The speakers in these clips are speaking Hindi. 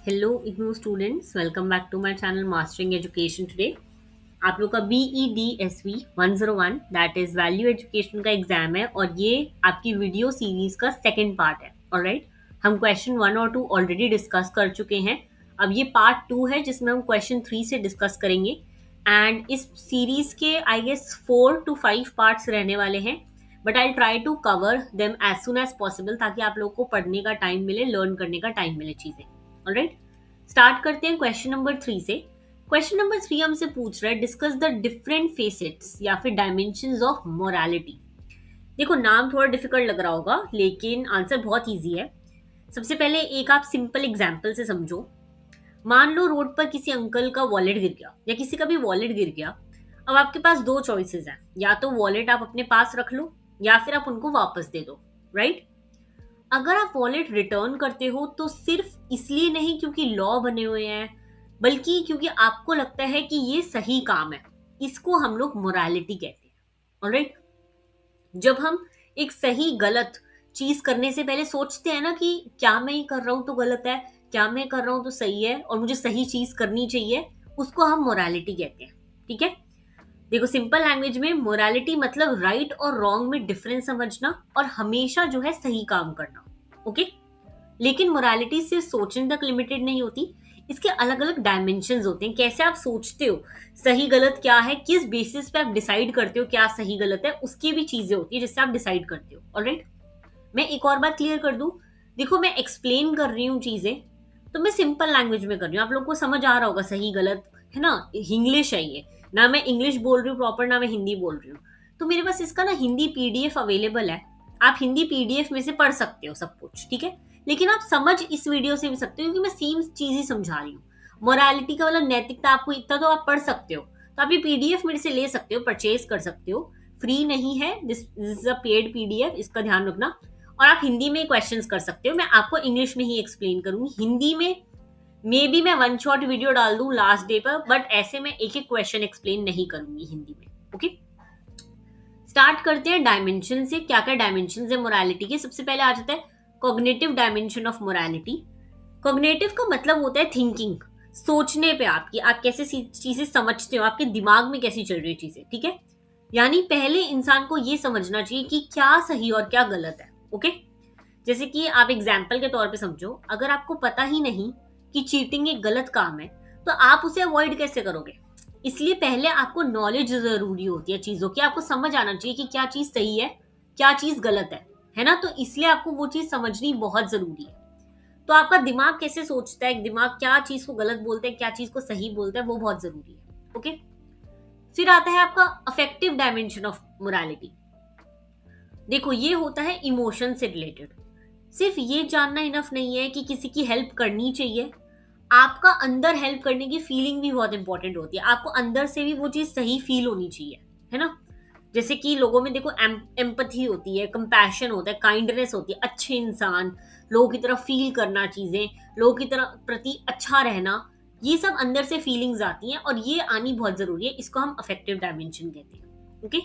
Hello IGNOU students, welcome back to my channel mastering education. Today आप लोग का BEDSV 101 that is value education का एग्जाम है और ये आपकी वीडियो सीरीज का सेकंड पार्ट है। ऑलराइट, हम क्वेश्चन 1 और 2 ऑलरेडी डिस्कस कर चुके हैं। अब ये पार्ट 2 है जिसमें हम क्वेश्चन 3 से डिस्कस करेंगे। एंड इस सीरीज के आई गेस 4 to 5 पार्ट्स रहने वाले हैं, but I try to cover them as soon as possible ताकि आप लोग को पढ़ने का टाइम मिले, लर्न करने का टाइम मिले चीजें। ऑलराइट, स्टार्ट करते हैं क्वेश्चन नंबर 3 से। क्वेश्चन नंबर 3 हमसे पूछ रहा है डिस्कस द डिफरेंट फेसेट्स या फिर डायमेंशंस ऑफ मोरालिटी। देखो, नाम थोड़ा डिफिकल्ट लग रहा होगा लेकिन आंसर बहुत इजी है। सबसे पहले एक आप सिंपल एग्जांपल से समझो। मान लो रोड पर किसी अंकल का वॉलेट गिर गया या किसी का भी वॉलेट गिर गया। अब आपके पास दो चॉइसेस हैं, या तो वॉलेट आप अपने पास रख लो या फिर आप उनको वापस दे दो। राइट, अगर आप वॉलेट रिटर्न करते हो तो सिर्फ इसलिए नहीं क्योंकि लॉ बने हुए हैं, बल्कि क्योंकि आपको लगता है कि ये सही काम है। इसको हम लोग मोरालिटी कहते हैं। ऑलराइट, जब हम एक सही गलत चीज करने से पहले सोचते हैं ना कि क्या मैं ये कर रहा हूं तो गलत है, क्या मैं कर रहा हूं तो सही है और मुझे सही चीज करनी चाहिए, उसको हम मोरालिटी कहते हैं। ठीक है, देखो सिंपल लैंग्वेज में मोरालिटी मतलब राइट और रॉन्ग में डिफरेंस समझना और हमेशा जो है सही काम करना। ओके, लेकिन मोरालिटी सिर्फ सोचने तक लिमिटेड नहीं होती। इसके अलग अलग डायमेंशन होते हैं। कैसे आप सोचते हो, सही गलत क्या है, किस बेसिस पे आप डिसाइड करते हो क्या सही गलत है, उसकी भी चीजें होती है जिससे आप डिसाइड करते हो। ऑलराइट, मैं एक और बात क्लियर कर दूं। देखो, मैं एक्सप्लेन कर रही हूँ चीजें तो मैं सिंपल लैंग्वेज में कर रही हूँ, आप लोग को समझ आ रहा होगा सही गलत, है ना। इंग्लिश है ये, ना मैं इंग्लिश बोल रही हूँ प्रॉपर, ना मैं हिंदी बोल रही हूँ। तो मेरे पास इसका ना हिंदी PDF अवेलेबल है। आप हिंदी PDF में से पढ़ सकते हो सब कुछ, ठीक है। लेकिन आप समझ इस वीडियो से भी सकते हो क्योंकि मैं सेम चीज ही समझा रही हूँ। मोरालिटी का मतलब नैतिकता, आपको इतना तो आप पढ़ सकते हो। तो आप ये PDF मेरे से ले सकते हो, परचेज कर सकते हो। फ्री नहीं है, this is a paid PDF, इसका ध्यान रखना। और आप हिंदी में क्वेश्चंस कर सकते हो, मैं आपको इंग्लिश में ही एक्सप्लेन करूंगी। हिंदी में मे बी मैं वन शॉट वीडियो डाल दूं लास्ट डे पर, बट ऐसे मैं एक एक क्वेश्चन एक्सप्लेन नहीं करूंगी हिंदी में। ओके, स्टार्ट करते हैं डायमेंशन से। क्या क्या डायमेंशन है मोरालिटी के। सबसे पहले आ जाता है cognitive dimension of morality. Cognitive का मतलब होता है थिंकिंग, सोचने पे आपकी, आप कैसे चीजें समझते हो, आपके दिमाग में कैसी चल रही चीजें। ठीक है, यानी पहले इंसान को ये समझना चाहिए कि क्या सही और क्या गलत है। ओके, जैसे कि आप एग्जाम्पल के तौर पे समझो, अगर आपको पता ही नहीं कि चीटिंग एक गलत काम है तो आप उसे अवॉइड कैसे करोगे। इसलिए पहले आपको नॉलेज जरूरी होती है चीजों की, आपको समझ आना चाहिए कि क्या चीज सही है, क्या चीज गलत है ना। तो इसलिए आपको वो चीज समझनी बहुत जरूरी है। तो आपका दिमाग कैसे सोचता है, दिमाग क्या चीज को गलत बोलता है, क्या चीज को सही बोलता है, वो बहुत जरूरी है। ओके, फिर आता है आपका अफेक्टिव डायमेंशन ऑफ मोरालिटी। देखो, ये होता है इमोशन से रिलेटेड। सिर्फ ये जानना इनफ नहीं है कि किसी की हेल्प करनी चाहिए, आपका अंदर हेल्प करने की फीलिंग भी बहुत इंपॉर्टेंट होती है। आपको अंदर से भी वो चीज सही फील होनी चाहिए, है ना। जैसे कि लोगों में देखो एम्पथी होती है, कंपैशन होता है, काइंडनेस होती है, अच्छे इंसान, लोगों की तरफ फील करना चीजें, लोगों की तरफ प्रति अच्छा रहना, ये सब अंदर से फीलिंग्स आती हैं और ये आनी बहुत जरूरी है। इसको हम अफेक्टिव डायमेंशन कहते हैं। ओके,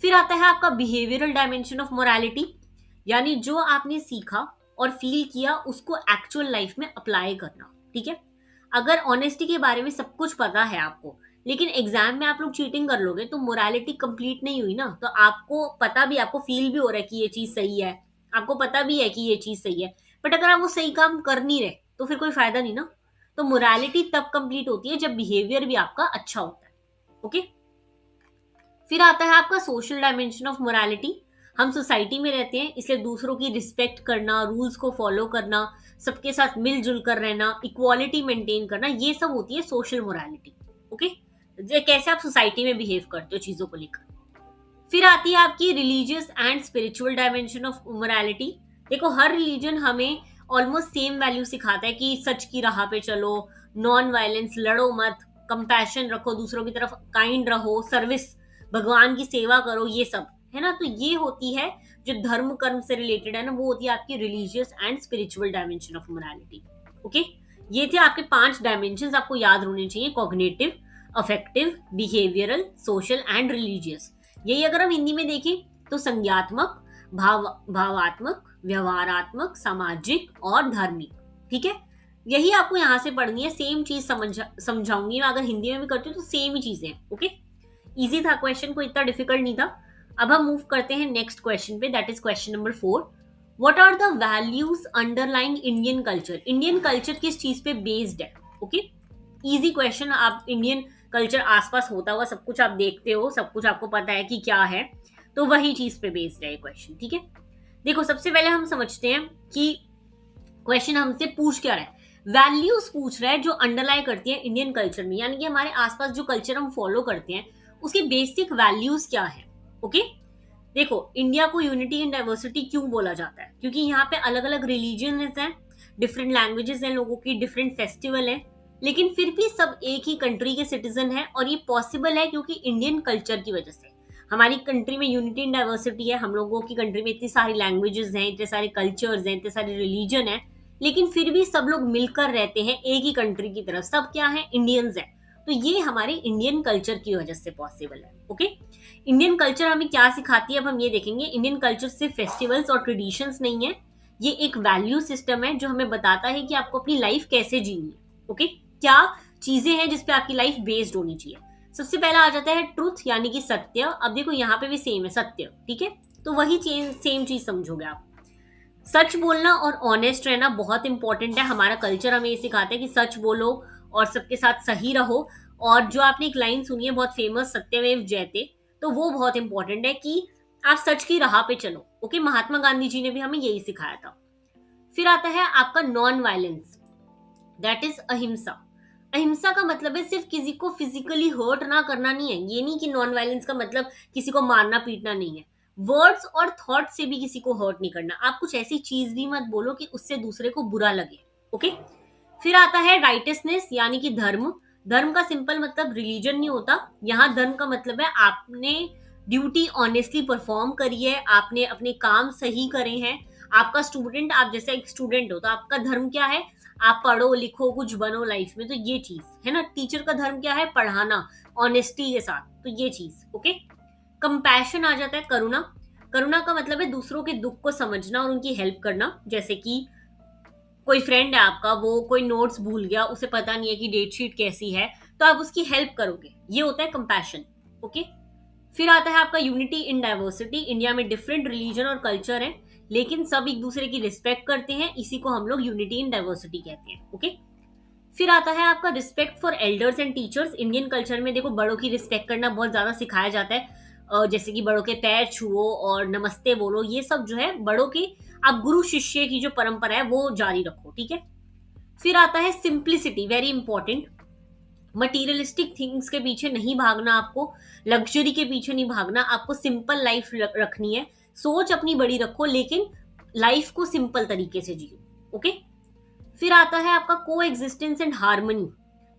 फिर आता है आपका बिहेवियरल डायमेंशन ऑफ मोरालिटी, यानी जो आपने सीखा और फील किया उसको एक्चुअल लाइफ में अप्लाई करना। ठीक है, अगर ऑनेस्टी के बारे में सब कुछ पता है आपको, लेकिन एग्जाम में आप लोग चीटिंग कर लोगे तो मोरालिटी कंप्लीट नहीं हुई ना। तो आपको पता भी, आपको फील भी हो रहा है कि ये चीज सही है, आपको पता भी है कि ये चीज सही है, बट अगर आप वो सही काम कर नहीं रहे तो फिर कोई फायदा नहीं ना। तो मोरालिटी तब कंप्लीट होती है जब बिहेवियर भी आपका अच्छा होता है। ओके, फिर आता है आपका सोशल डायमेंशन ऑफ मोरालिटी। हम सोसाइटी में रहते हैं, इसलिए दूसरों की रिस्पेक्ट करना, रूल्स को फॉलो करना, सबके साथ मिलजुल कर रहना, इक्वालिटी मेंटेन करना, ये सब होती है सोशल मोरालिटी। ओके, कैसे आप सोसाइटी में बिहेव करते हो चीजों को लेकर। फिर आती है आपकी religious and spiritual dimension of morality. देखो, हर रिलीजन हमें ऑलमोस्ट सेम वैल्यू सिखाता है कि सच की राह पे चलो, नॉन वायलेंस, लड़ो मत, कंपैशन रखो दूसरों की तरफ, काइंड रहो, सर्विस, भगवान की सेवा करो, ये सब, है ना। तो ये होती है जो धर्म कर्म से रिलेटेड है ना, वो होती है आपकी religious and spiritual dimension of morality. Okay, ये थे आपके 5 डायमेंशन, आपको याद होने चाहिए। Cognitive, affective, behavioural, social and religious. यही अगर हम हिंदी में देखें तो संज्ञात्मक, भावात्मक, व्यवहारात्मक, सामाजिक और धार्मिक। ठीक है, यही आपको यहाँ से पढ़नी है, सेम चीज समझाऊंगी मैं, अगर हिंदी में भी करती हूँ तो सेम ही चीजें हैं। ओके, इजी था क्वेश्चन, कोई इतना डिफिकल्ट नहीं था। अब हम मूव करते हैं नेक्स्ट क्वेश्चन पे, that is question number 4। What are the values underlying Indian culture? Indian culture किस चीज पे बेस्ड है? Okay, easy question. आप इंडियन कल्चर आसपास होता हुआ सब कुछ आप देखते हो, सब कुछ आपको पता है कि क्या है, तो वही चीज पे बेस्ड है ये क्वेश्चन। ठीक है, देखो सबसे पहले हम समझते हैं कि क्वेश्चन हमसे पूछ क्या रहा है। वैल्यूज पूछ रहा है जो अंडरलाई करती है इंडियन कल्चर में, यानी कि हमारे आसपास जो कल्चर हम फॉलो करते हैं उसकी बेसिक वैल्यूज क्या है। ओके, देखो इंडिया को यूनिटी इन डाइवर्सिटी क्यों बोला जाता है? क्योंकि यहाँ पे अलग अलग रिलीजन हैं, डिफरेंट लैंग्वेजेस हैं लोगों की, डिफरेंट फेस्टिवल है, लेकिन फिर भी सब एक ही कंट्री के सिटीजन है। और ये पॉसिबल है क्योंकि इंडियन कल्चर की वजह से। हमारी कंट्री में यूनिटी इन डाइवर्सिटी है, हम लोगों की कंट्री में इतनी सारी लैंग्वेजेस हैं, इतने सारे कल्चर्स हैं, इतने सारे रिलीजन है, लेकिन फिर भी सब लोग मिलकर रहते हैं एक ही कंट्री की तरफ। सब क्या है? इंडियंस है। तो ये हमारे इंडियन कल्चर की वजह से पॉसिबल है। ओके, इंडियन कल्चर हमें क्या सिखाती है अब हम ये देखेंगे। इंडियन कल्चर सिर्फ फेस्टिवल्स और ट्रेडिशंस नहीं है, ये एक वैल्यू सिस्टम है जो हमें बताता है कि आपको अपनी लाइफ कैसे जीनी है। ओके, क्या चीजें हैं जिसपे आपकी लाइफ बेस्ड होनी चाहिए। सबसे पहला आ जाता है ट्रुथ, यानी कि सत्य। अब देखो यहाँ पे भी सेम है सत्य, ठीक है, तो वही सेम चीज समझोगे आप। सच बोलना और ऑनेस्ट रहना बहुत इंपॉर्टेंट है। हमारा कल्चर हमें ये सिखाता है कि सच बोलो और सबके साथ सही रहो। और जो आपने एक लाइन सुनी है बहुत फेमस, सत्यमेव जयते, तो वो बहुत इंपॉर्टेंट है कि आप सच की राह पे चलो। ओके, महात्मा गांधी जी ने भी हमें यही सिखाया था। फिर आता है आपका नॉन वायलेंस, दैट इज अहिंसा। अहिंसा का मतलब है सिर्फ किसी को फिजिकली हर्ट ना करना नहीं है। ये नहीं कि नॉन वायलेंस का मतलब किसी को मारना पीटना नहीं है। वर्ड्स और थॉट से भी किसी को हर्ट नहीं करना। आप कुछ ऐसी चीज भी मत बोलो कि उससे दूसरे को बुरा लगे। ओके, फिर आता है राइटसनेस, यानी कि धर्म। धर्म का सिंपल मतलब रिलीजन नहीं होता, यहाँ धर्म का मतलब है आपने ड्यूटी ऑनेस्टली परफॉर्म करी है, आपने अपने काम सही करे हैं। आपका स्टूडेंट, आप जैसे एक स्टूडेंट हो तो आपका धर्म क्या है? आप पढ़ो लिखो कुछ बनो लाइफ में, तो ये चीज है ना। टीचर का धर्म क्या है? पढ़ाना ऑनेस्टी के साथ, तो ये चीज। ओके, कंपैशन आ जाता है, करुणा। करुणा का मतलब है दूसरों के दुख को समझना और उनकी हेल्प करना। जैसे कि कोई फ्रेंड है आपका, वो कोई नोट्स भूल गया, उसे पता नहीं है कि डेट शीट कैसी है, तो आप उसकी हेल्प करोगे, ये होता है कंपैशन। ओके, फिर आता है आपका यूनिटी इन डाइवर्सिटी। इंडिया में डिफरेंट रिलीजन और कल्चर है, लेकिन सब एक दूसरे की रिस्पेक्ट करते हैं, इसी को हम लोग यूनिटी इन डाइवर्सिटी कहते हैं। ओके, फिर आता है आपका respect for elders and teachers. Indian culture में देखो बड़ों की रिस्पेक्ट करना बहुत ज्यादा सिखाया जाता है। जैसे कि बड़ों के पैर छुओ और नमस्ते बोलो, ये सब जो है बड़ों की, आप गुरु शिष्य की जो परंपरा है वो जारी रखो। ठीक है, फिर आता है simplicity, very important. Materialistic things के पीछे नहीं भागना आपको, लग्जरी के पीछे नहीं भागना, आपको सिंपल लाइफ रखनी है। सोच अपनी बड़ी रखो, लेकिन लाइफ को सिंपल तरीके से जियो। ओके, फिर आता है आपका को एग्जिस्टेंस एंड हार्मनी।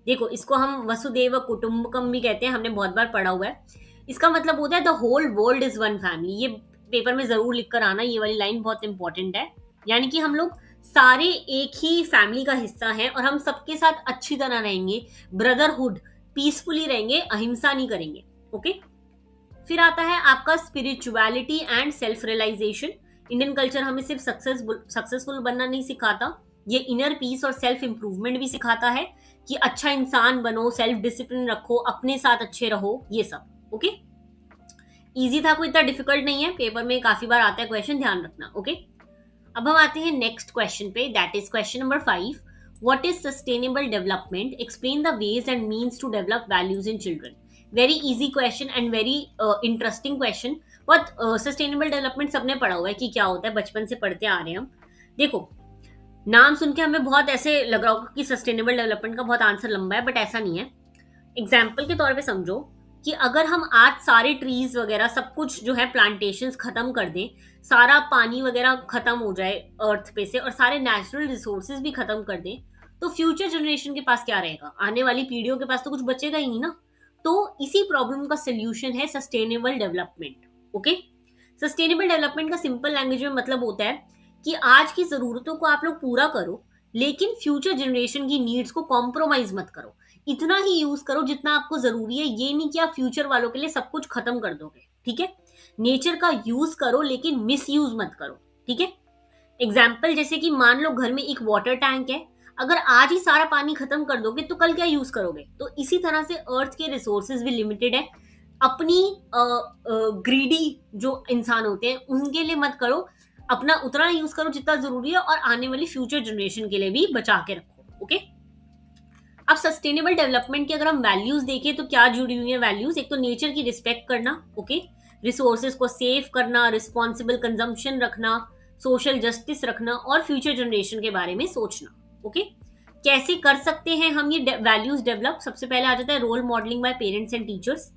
देखो इसको हम वसुदेव कुटुंबकम भी कहते हैं, हमने बहुत बार पढ़ा हुआ है। इसका मतलब होता है the whole world is one family. ये पेपर में जरूर लिख कर आना, ये वाली लाइन बहुत इंपॉर्टेंट है। यानी कि हम लोग सारे एक ही फैमिली का हिस्सा हैं और हम सबके साथ अच्छी तरह रहेंगे, ब्रदरहुड, पीसफुली रहेंगे, अहिंसा नहीं करेंगे। ओके, फिर आता है आपका spirituality and self realisation. Indian culture हमें सिर्फ सक्सेसफुल बनना नहीं सिखाता, ये इनर पीस और सेल्फ इंप्रूवमेंट भी सिखाता है कि अच्छा इंसान बनो, सेल्फ डिसिप्लिन रखो, अपने साथ अच्छे रहो, ये सब। ओके, इजी था, कोई इतना डिफिकल्ट नहीं है, पेपर में काफी बार आता है क्वेश्चन, ध्यान रखना। ओके, अब हम आते हैं नेक्स्ट क्वेश्चन पे, that is question number 5। What is sustainable development? Explain the ways and means to develop values in children. Very easy question and very interesting question. But sustainable development सबने पढ़ा हुआ है कि क्या होता है, बचपन से पढ़ते आ रहे हैं हम। देखो नाम सुन के हमें बहुत ऐसे लग रहा होगा कि सस्टेनेबल डेवलपमेंट का बहुत आंसर लंबा है, बट ऐसा नहीं है। एग्जाम्पल के तौर पे समझो कि अगर हम आज सारे ट्रीज वगैरह सब कुछ जो है प्लांटेशंस खत्म कर दें, सारा पानी वगैरह खत्म हो जाए अर्थ पे से, और सारे नेचुरल रिसोर्सेज भी खत्म कर दें, तो फ्यूचर जनरेशन के पास क्या रहेगा? आने वाली पीढ़ियों के पास तो कुछ बचेगा ही नहीं ना। तो इसी प्रॉब्लम का सोल्यूशन है sustainable development. Okay, sustainable development का सिंपल लैंग्वेज में मतलब होता है कि आज की जरूरतों को आप लोग पूरा करो, लेकिन फ्यूचर जनरेशन की नीड्स को कॉम्प्रोमाइज मत करो। इतना ही यूज करो जितना आपको जरूरी है, ये नहीं कि आप फ्यूचर वालों के लिए सब कुछ खत्म कर दोगे। ठीक है, नेचर का यूज करो लेकिन मिस यूज मत करो। ठीक है, एग्जाम्पल जैसे कि मान लो घर में एक वाटर टैंक है, अगर आज ही सारा पानी खत्म कर दोगे तो कल क्या यूज करोगे? तो इसी तरह से अर्थ के रिसोर्सेज भी लिमिटेड है। अपनी ग्रीडी जो इंसान होते हैं उनके लिए मत करो, अपना उतना यूज करो जितना जरूरी है, और आने वाली फ्यूचर जनरेशन के लिए भी बचा के रखो। ओके। अब सस्टेनेबल डेवलपमेंट की अगर हम वैल्यूज देखें तो क्या जुड़ी हुई है वैल्यूज? एक तो नेचर की रिस्पेक्ट करना, ओके, रिसोर्सेज को सेव करना, रिस्पॉन्सिबल कंजम्पशन रखना, सोशल जस्टिस रखना, और फ्यूचर जनरेशन के बारे में सोचना। ओके। कैसे कर सकते हैं हम ये वैल्यूज डेवलप? सबसे पहले आ जाता है role modelling by parents and teachers.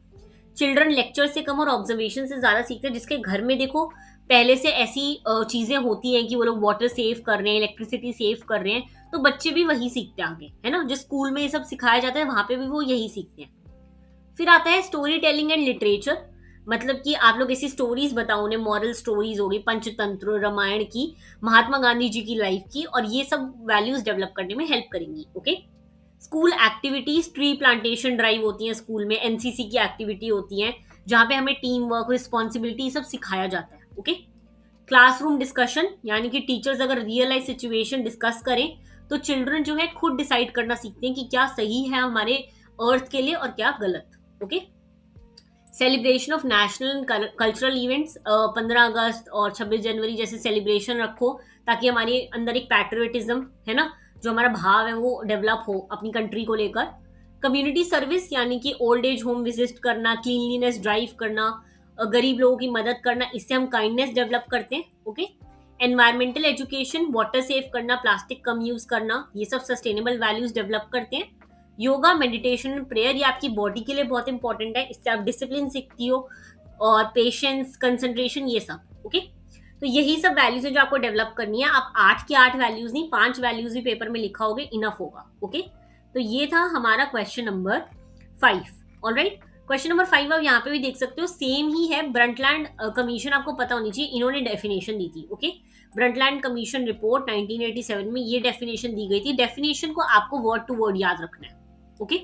Children lecture से कम और ऑब्जर्वेशन से ज्यादा सीखते हैं। जिसके घर में देखो पहले से ऐसी चीजें होती हैं कि वो लोग वाटर सेव कर रहे हैं, इलेक्ट्रिसिटी सेव कर रहे हैं, तो बच्चे भी वही सीखते हैं आगे, है ना। जिस स्कूल में ये सब सिखाया जाता है वहां पे भी वो यही सीखते हैं। फिर आता है स्टोरी टेलिंग एंड लिटरेचर। मतलब कि आप लोग ऐसी स्टोरीज बताओ उन्हें, मॉरल स्टोरीज होगी, पंचतंत्र, रामायण की, महात्मा गांधी जी की लाइफ की, और ये सब वैल्यूज डेवलप करने में हेल्प करेंगी। Okay. School activities, tree plantation drive होती है स्कूल में, एनसीसी की एक्टिविटी होती है जहां पे हमें टीम वर्क, रिस्पॉन्सिबिलिटी सब सिखाया जाता है। ओके। क्लासरूम डिस्कशन, यानी कि टीचर्स अगर रियल लाइफ सिचुएशन डिस्कस करें तो चिल्ड्रन जो है खुद डिसाइड करना सीखते हैं कि क्या सही है हमारे अर्थ के लिए और क्या गलत। Okay. Celebration of national cultural events, 15 अगस्त और 26 जनवरी जैसे सेलिब्रेशन रखो, ताकि हमारे अंदर एक पैट्रियटिज्म, है ना, जो हमारा भाव है वो डेवलप हो अपनी कंट्री को लेकर। कम्युनिटी सर्विस, यानी कि ओल्ड एज होम विजिट करना, क्लीनलीनेस ड्राइव करना, गरीब लोगों की मदद करना, इससे हम काइंडनेस डेवलप करते हैं। Okay. Environmental education, water save करना, प्लास्टिक कम यूज करना, ये सब सस्टेनेबल वैल्यूज डेवलप करते हैं। योगा, मेडिटेशन, प्रेयर, ये आपकी बॉडी के लिए बहुत इंपॉर्टेंट है, इससे आप डिसिप्लिन सीखती हो, और पेशेंस, कंसंट्रेशन, ये सब। ओके। तो यही सब वैल्यूज है जो आपको डेवलप करनी है। आप 8 की 8 वैल्यूज नहीं, 5 वैल्यूज भी पेपर में लिखा होगे, इनफ होगा। ओके। तो ये था हमारा question number 5। Alright. Question number 5 आप यहाँ पे भी देख सकते हो, सेम ही है। ब्रंटलैंड कमीशन आपको पता होनी चाहिए, इन्होंने डेफिनेशन दी थी। ओके। ब्रंटलैंड कमीशन रिपोर्ट 1987 में ये डेफिनेशन दी गई थी। डेफिनेशन को आपको वर्ड टू वर्ड याद रखना है। ओके।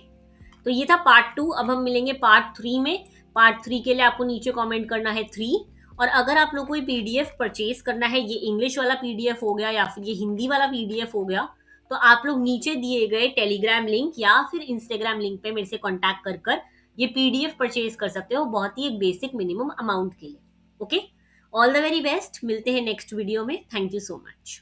तो ये था पार्ट 2। अब हम मिलेंगे पार्ट 3 में। पार्ट 3 के लिए आपको नीचे कमेंट करना है 3। और अगर आप लोग को ये पीडीएफ परचेज करना है, ये इंग्लिश वाला पीडीएफ हो गया या फिर ये हिंदी वाला पीडीएफ हो गया, तो आप लोग नीचे दिए गए टेलीग्राम लिंक या फिर इंस्टाग्राम लिंक पे मेरे से कॉन्टैक्ट कर कर ये पीडीएफ परचेज कर सकते हो, बहुत ही एक बेसिक मिनिमम अमाउंट के लिए। Okay. All the very best, मिलते हैं नेक्स्ट वीडियो में। Thank you so much.